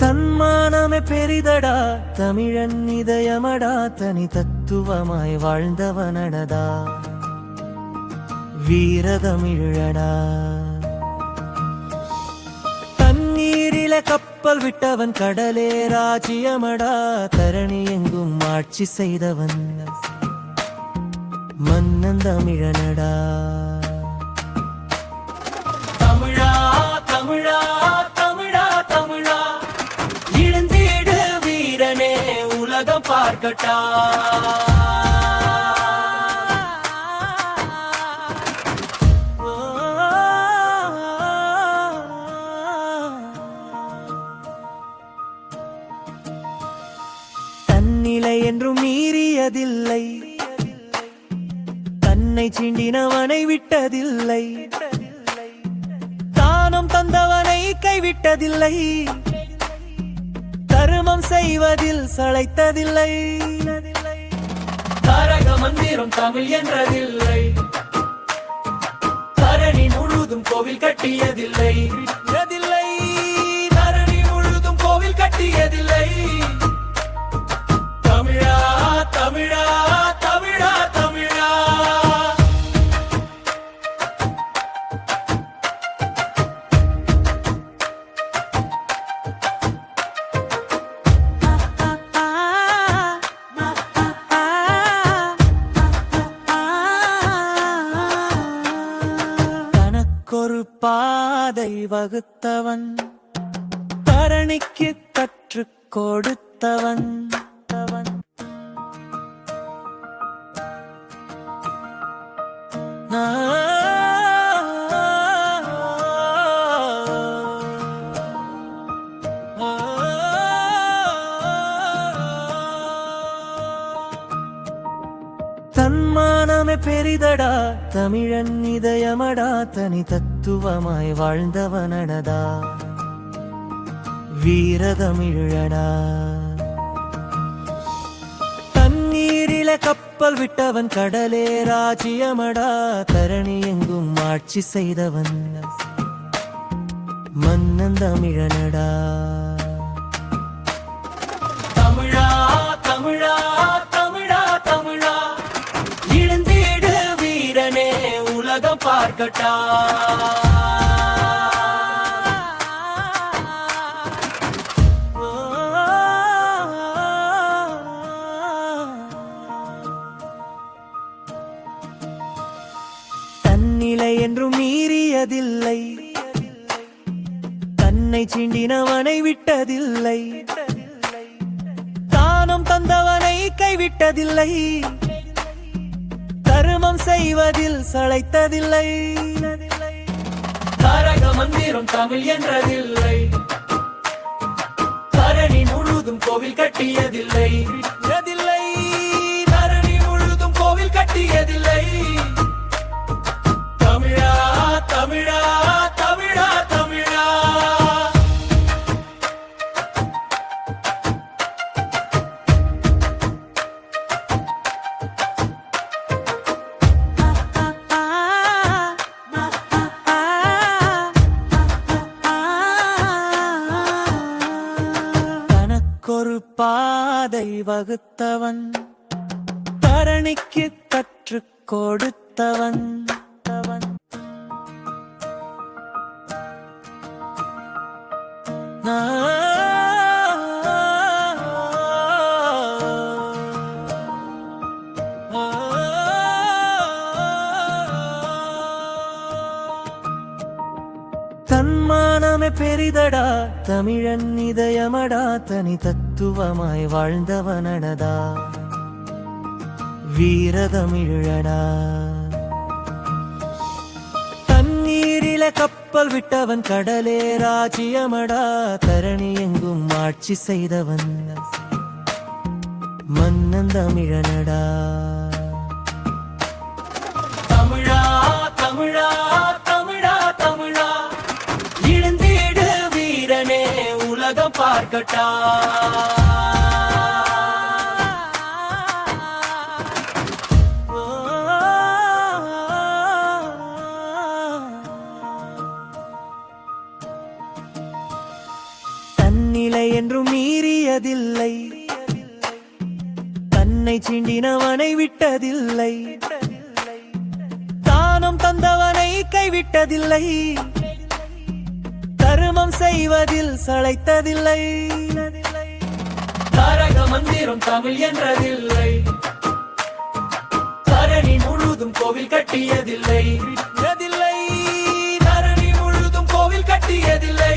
தன்மானமே பெரிதடா தமிழன் இதயமடா தனி தத்துவமாய் வாழ்ந்தவனடா வீரதமிழடா தண்ணீரில கப்பல் விட்டவன் கடலே ராஜ்யமடா தரணி எங்கும் ஆட்சி செய்தவன் மன்னன் தமிழனடா தமிழா தமிழா தமிழா தமிழா இழந்தீடு வீரனே உலகம் பார்க்கட்டா தன்னிலை என்றும் மீறியதில்லை தன்னை சீண்டினவனை விட்டதில்லை தானம் தந்தவனை கைவிட்டதில்லை தருமம் செய்வதில் சளைத்ததில்லை தாரக மந்திரம் தமிழ் என்றதில்லை தரணி முழுதும் கோவில் கட்டியதில்லை தரணி முழுதும் கோவில் கட்டியதில்லை தமிழா தமிழா தமிழா தமிழா தனக்கொரு பாதை வகுத்தவன் தரணிக்கு கற்றுக் கொடுத்தவன் தன்மானமே பெரிதடா தமிழன் இதயமடா தனி தத்துவமாய் வாழ்ந்தவனடா வீரதமிழடா தண்ணீரில கப்பல் விட்டவன் கடலே ராஜ்யமடா தரணி எங்கும் ஆட்சி செய்தவன் மன்னன் தமிழனடா தமிழா தமிழா தமிழா தமிழா இழந்தீடு வீரனே உலகம் பார்க்கட்டா தன்னிலை என்றும் மீறியதில்லை தன்னை சீண்டினவனை விட்டதில்லை தானம் தந்தவனை கைவிட்டதில்லை தருமம் செய்வதில் சளைத்ததில்லை தாரக மந்திரம் தமிழ் என்றதில்லை தரணி முழுதும் கோவில் கட்டியதில்லை தரணி முழுதும் கோவில் கட்டியதில்லை தமிழா தமிழா தமிழா தமிழா தனக்கொரு பாதை வகுத்தவன் தரணிக்கு கற்றுக் கொடுத்தவன் தன்மானமே பெரிதடா தமிழன் இதயமடா தனி தத்துவமாய் வாழ்ந்தவனடா வீரதமிழடா தண்ணீரில கப்பல் விட்டவன் கடலே ராஜ்யமடா தரணி எங்கும் ஆட்சி செய்தவன் மன்னன் தமிழனடா தமிழா தமிழா தமிழா தமிழா இழந்தீடு வீரனே உலகம் பார்க்கட்டா தன்னிலை என்றும் மீறியதில்லை தன்னை சீண்டினவனை விட்டதில்லை தானம் தந்தவனை கைவிட்டதில்லை தருமம் செய்வதில் சளைத்ததில்லை தாரக மந்திரம் தமிழ் என்றதில்லை தரணி முழுதும் கோவில் கட்டியதில்லை தரணி முழுதும் கோவில் கட்டியதில்லை